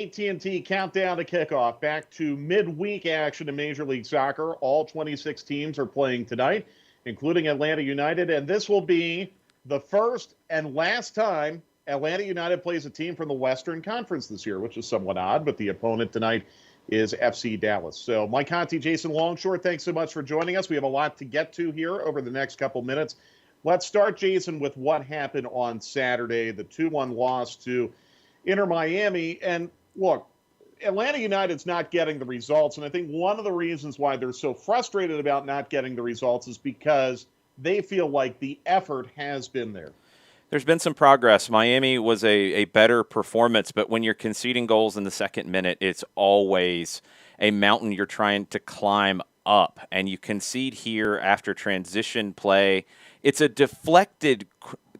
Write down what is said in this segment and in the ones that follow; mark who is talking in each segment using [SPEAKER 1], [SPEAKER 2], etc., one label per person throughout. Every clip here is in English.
[SPEAKER 1] AT&T countdown to kickoff. Back to midweek action in Major League Soccer. All 26 teams are playing tonight, including Atlanta United. And this will be the first and last time Atlanta United plays a team from the Western Conference this year, which is somewhat odd. But the opponent tonight is FC Dallas. So Mike Conti, Jason Longshore, thanks so much for joining us. We have a lot to get to here over the next couple minutes. Let's start, Jason, with what happened on Saturday, the 2-1 loss to Inter Miami. And look, Atlanta United's not getting the results, and I think one of the reasons why they're so frustrated about not getting the results is because they feel like the effort has been there.
[SPEAKER 2] There's been some progress. Miami was a better performance, but when you're conceding goals in the second minute, it's always a mountain you're trying to climb up, and you concede here after transition play. It's a deflected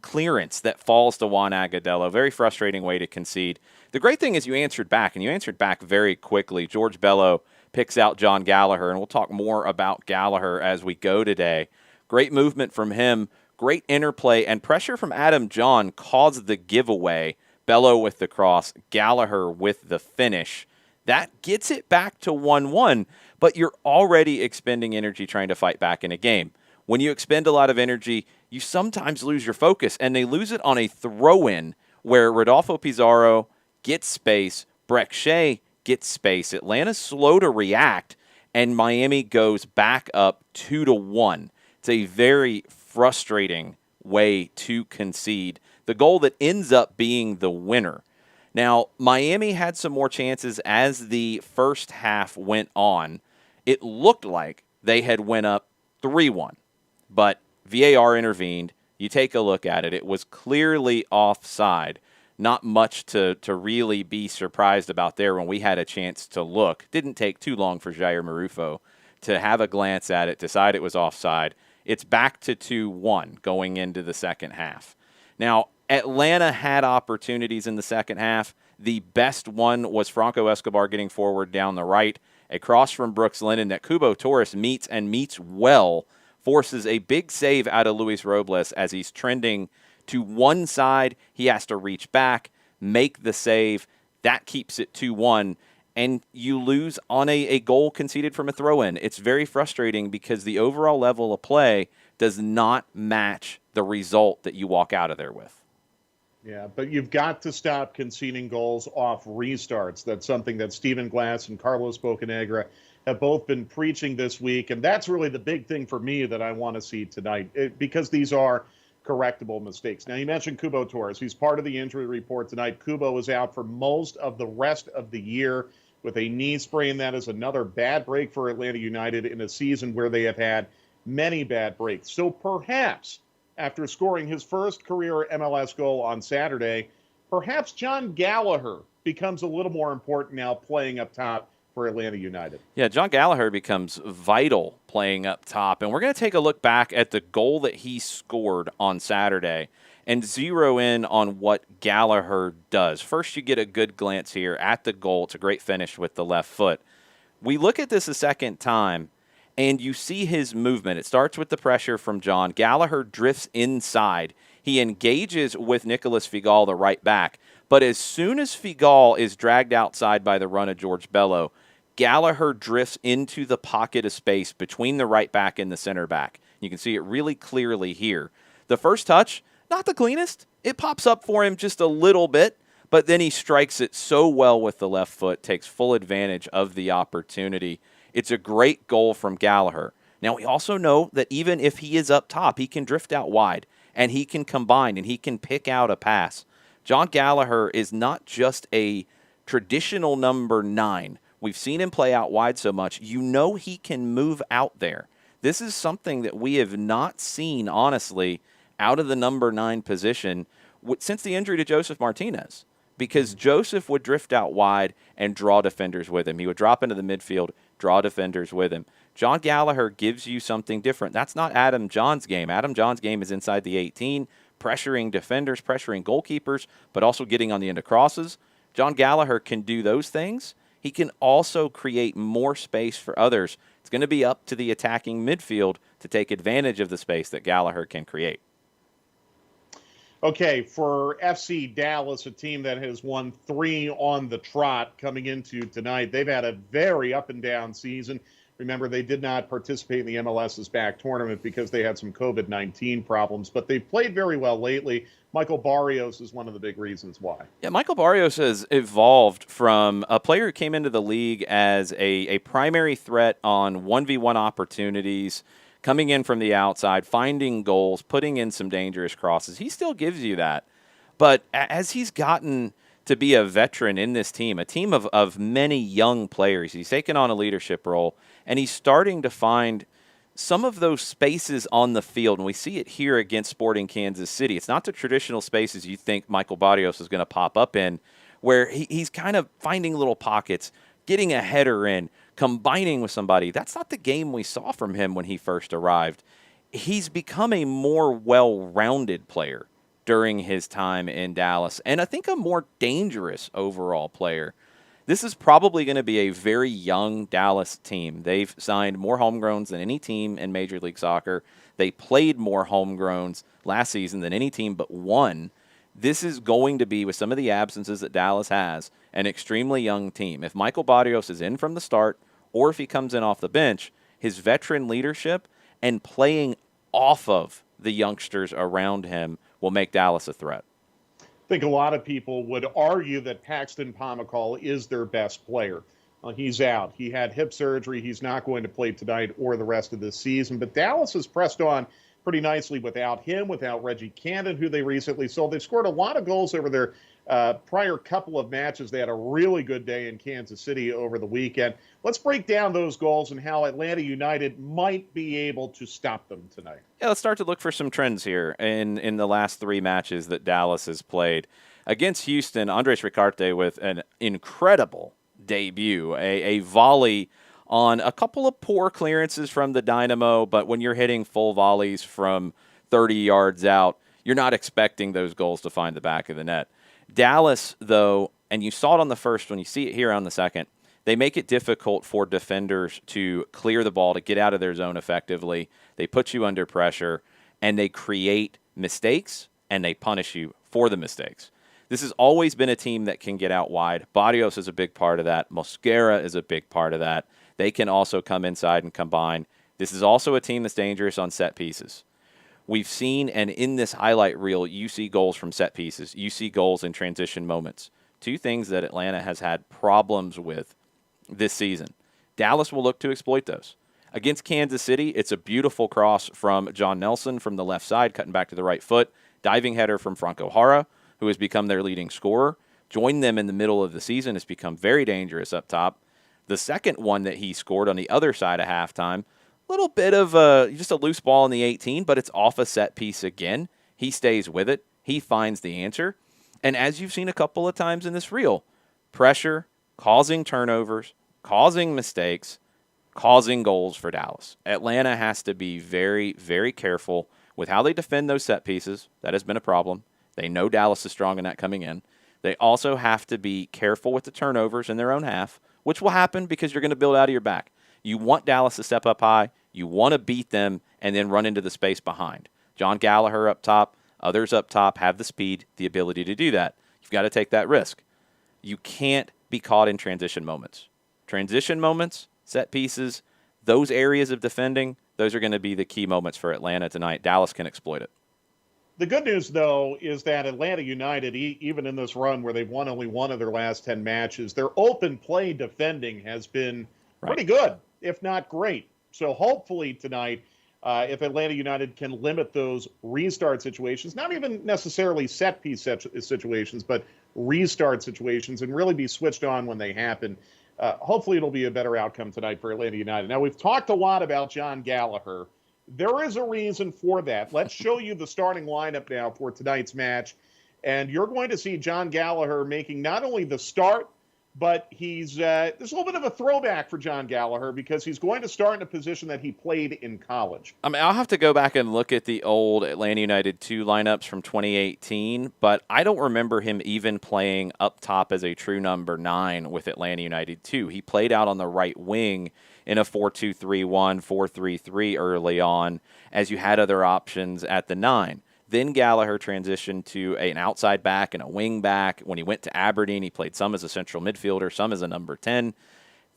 [SPEAKER 2] clearance that falls to Juan Agudelo. Very frustrating way to concede. The great thing is you answered back, and you answered back very quickly. George Bello picks out John Gallagher, and we'll talk more about Gallagher as we go today. Great movement from him, great interplay, and pressure from Adam John caused the giveaway. Bello with the cross, Gallagher with the finish. That gets it back to 1-1, but you're already expending energy trying to fight back in a game. When you expend a lot of energy, you sometimes lose your focus, and they lose it on a throw-in where Rodolfo Pizarro gets space, Breck Shea gets space. Atlanta's slow to react, and Miami goes back up 2-1. It's a very frustrating way to concede the goal that ends up being the winner. Now, Miami had some more chances as the first half went on. It looked like they had went up 3-1, but VAR intervened. You take a look at it. It was clearly offside. Not much to really be surprised about there when we had a chance to look. Didn't take too long for Jair Marufo to have a glance at it, decide it was offside. It's back to 2-1 going into the second half. Now, Atlanta had opportunities in the second half. The best one was Franco Escobar getting forward down the right. A cross from Brooks Lennon that Cubo Torres meets well, forces a big save out of Luis Robles as he's trending to one side. He has to reach back, make the save. That keeps it 2-1, and you lose on a goal conceded from a throw-in. It's very frustrating because the overall level of play does not match the result that you walk out of there with.
[SPEAKER 1] Yeah, but you've got to stop conceding goals off restarts. That's something that Stephen Glass and Carlos Bocanegra have both been preaching this week, and that's really the big thing for me that I want to see tonight, because these are correctable mistakes. Now, you mentioned Cubo Torres. He's part of the injury report tonight. Cubo is out for most of the rest of the year with a knee sprain. That is another bad break for Atlanta United in a season where they have had many bad breaks. So perhaps after scoring his first career MLS goal on Saturday, perhaps John Gallagher becomes a little more important now playing up top for Atlanta United.
[SPEAKER 2] Yeah, John Gallagher becomes vital playing up top. And we're going to take a look back at the goal that he scored on Saturday and zero in on what Gallagher does. First, you get a good glance here at the goal. It's a great finish with the left foot. We look at this a second time, and you see his movement. It starts with the pressure from John. Gallagher drifts inside. He engages with Nicolas Figal, the right back. But as soon as Figal is dragged outside by the run of George Bello, Gallagher drifts into the pocket of space between the right back and the center back. You can see it really clearly here. The first touch, not the cleanest. It pops up for him just a little bit, but then he strikes it so well with the left foot, takes full advantage of the opportunity. It's a great goal from Gallagher. Now, we also know that even if he is up top, he can drift out wide, and he can combine, and he can pick out a pass. John Gallagher is not just a traditional number 9. We've seen him play out wide so much. You know he can move out there. This is something that we have not seen, honestly, out of the number 9 position since the injury to Joseph Martinez, because Joseph would drift out wide and draw defenders with him. He would drop into the midfield, draw defenders with him. John Gallagher gives you something different. That's not Adam John's game. Adam John's game is inside the 18, pressuring defenders, pressuring goalkeepers, but also getting on the end of crosses. John Gallagher can do those things. He can also create more space for others. It's going to be up to the attacking midfield to take advantage of the space that Gallagher can create.
[SPEAKER 1] Okay, for FC Dallas, a team that has won 3 on the trot coming into tonight, they've had a very up and down season. Remember, they did not participate in the MLS's back tournament because they had some COVID-19 problems, but they've played very well lately. Michael Barrios is one of the big reasons why.
[SPEAKER 2] Yeah, Michael Barrios has evolved from a player who came into the league as a primary threat on 1v1 opportunities, coming in from the outside, finding goals, putting in some dangerous crosses. He still gives you that. But as he's gotten to be a veteran in this team, a team of many young players, he's taken on a leadership role, and he's starting to find some of those spaces on the field, and we see it here against Sporting Kansas City. It's not the traditional spaces you think Michael Barrios is going to pop up in, where he's kind of finding little pockets, getting a header in, combining with somebody. That's not the game we saw from him when he first arrived. He's become a more well-rounded player during his time in Dallas, and I think a more dangerous overall player. This is probably going to be a very young Dallas team. They've signed more homegrowns than any team in Major League Soccer. They played more homegrowns last season than any team but one. This is going to be, with some of the absences that Dallas has, an extremely young team. If Michael Barrios is in from the start, or if he comes in off the bench, his veteran leadership and playing off of the youngsters around him will make Dallas a threat.
[SPEAKER 1] I think a lot of people would argue that Paxton Pomykal is their best player. He's out. He had hip surgery. He's not going to play tonight or the rest of this season. But Dallas has pressed on pretty nicely without him, without Reggie Cannon, who they recently sold. They've scored a lot of goals over their prior couple of matches. They had a really good day in Kansas City over the weekend. Let's break down those goals and how Atlanta United might be able to stop them tonight.
[SPEAKER 2] Yeah, let's start to look for some trends here in the last 3 matches that Dallas has played. Against Houston, Andres Ricarte with an incredible debut, a volley on a couple of poor clearances from the Dynamo, but when you're hitting full volleys from 30 yards out, you're not expecting those goals to find the back of the net. Dallas, though, and you saw it on the first one, you see it here on the second, they make it difficult for defenders to clear the ball, to get out of their zone effectively. They put you under pressure, and they create mistakes, and they punish you for the mistakes. This has always been a team that can get out wide. Barrios is a big part of that. Mosquera is a big part of that. They can also come inside and combine. This is also a team that's dangerous on set pieces. We've seen, and in this highlight reel, you see goals from set pieces. You see goals in transition moments. 2 things that Atlanta has had problems with this season. Dallas will look to exploit those. Against Kansas City, it's a beautiful cross from John Nelson from the left side, cutting back to the right foot. Diving header from Franco Jara, who has become their leading scorer. Joined them in the middle of the season, has become very dangerous up top. The second one that he scored on the other side of halftime, little bit of just a loose ball in the 18, but it's off a set piece again. He stays with it. He finds the answer. And as you've seen a couple of times in this reel, pressure, causing turnovers, causing mistakes, causing goals for Dallas. Atlanta has to be very, very careful with how they defend those set pieces. That has been a problem. They know Dallas is strong in that coming in. They also have to be careful with the turnovers in their own half, which will happen because you're going to build out of your back. You want Dallas to step up high. You want to beat them and then run into the space behind. John Gallagher up top, others up top have the speed, the ability to do that. You've got to take that risk. You can't be caught in transition moments. Transition moments, set pieces, those areas of defending, those are going to be the key moments for Atlanta tonight. Dallas can exploit it.
[SPEAKER 1] The good news, though, is that Atlanta United, even in this run where they've won only 1 of their last 10 matches, their open play defending has been pretty good, if not great. So hopefully tonight, if Atlanta United can limit those restart situations, not even necessarily set piece situations, but restart situations, and really be switched on when they happen, hopefully it'll be a better outcome tonight for Atlanta United. Now, we've talked a lot about John Gallagher. There is a reason for that. Let's show you the starting lineup now for tonight's match. And you're going to see John Gallagher making not only the start, but there's a little bit of a throwback for John Gallagher because he's going to start in a position that he played in college.
[SPEAKER 2] I mean, I'll have to go back and look at the old Atlanta United 2 lineups from 2018, but I don't remember him even playing up top as a true number 9 with Atlanta United 2. He played out on the right wing in a 4-2-3-1, 4-3-3 early on, as you had other options at the 9. Then Gallagher transitioned to an outside back and a wing back. When he went to Aberdeen, he played some as a central midfielder, some as a number 10.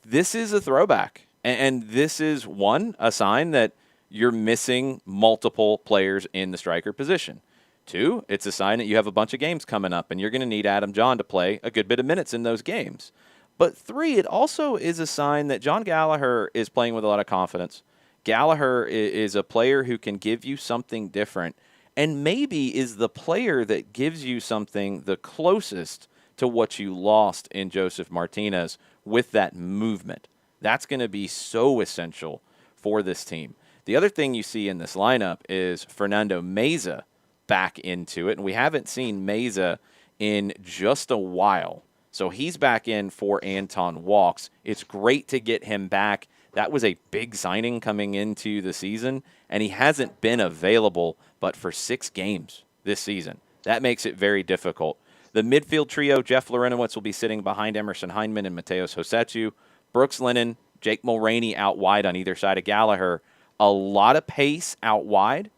[SPEAKER 2] This is a throwback. And this is, one, a sign that you're missing multiple players in the striker position. Two, it's a sign that you have a bunch of games coming up, and you're going to need Adam John to play a good bit of minutes in those games. But three, it also is a sign that John Gallagher is playing with a lot of confidence. Gallagher is a player who can give you something different, and maybe is the player that gives you something the closest to what you lost in Joseph Martinez with that movement. That's going to be so essential for this team. The other thing you see in this lineup is Fernando Meza back into it, and we haven't seen Meza in just a while. So he's back in for Anton Walks. It's great to get him back. That was a big signing coming into the season, and he hasn't been available but for 6 games this season. That makes it very difficult. The midfield trio, Jeff Lorenowitz will be sitting behind Emerson Heineman and Mateos Hosetu. Brooks Lennon, Jake Mulroney out wide on either side of Gallagher. A lot of pace out wide,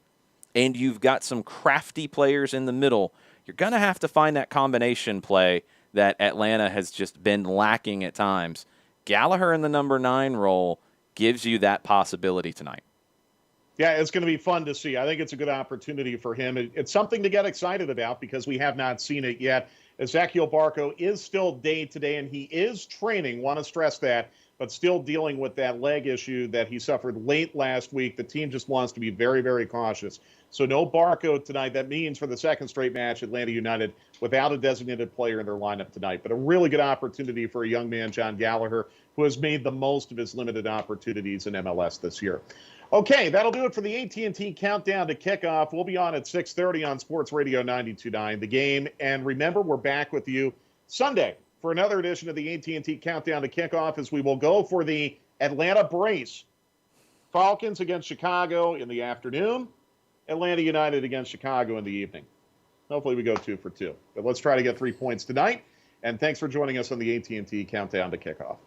[SPEAKER 2] and you've got some crafty players in the middle. You're going to have to find that combination play that Atlanta has just been lacking at times. Gallagher in the number 9 role gives you that possibility tonight.
[SPEAKER 1] Yeah, it's going to be fun to see. I think it's a good opportunity for him. It's something to get excited about because we have not seen it yet. Ezequiel Barco is still day-to-day, and he is training, want to stress that, but still dealing with that leg issue that he suffered late last week. The team just wants to be very, very cautious. So no Barco tonight. That means for the second straight match, Atlanta United without a designated player in their lineup tonight. But a really good opportunity for a young man, John Gallagher, who has made the most of his limited opportunities in MLS this year. Okay, that'll do it for the AT&T Countdown to Kickoff. We'll be on at 6:30 on Sports Radio 92.9 The Game. And remember, we're back with you Sunday for another edition of the AT&T Countdown to Kickoff as we will go for the Atlanta brace. Falcons against Chicago in the afternoon. Atlanta United against Chicago in the evening. Hopefully we go 2 for 2. But let's try to get 3 points tonight. And thanks for joining us on the AT&T Countdown to Kickoff.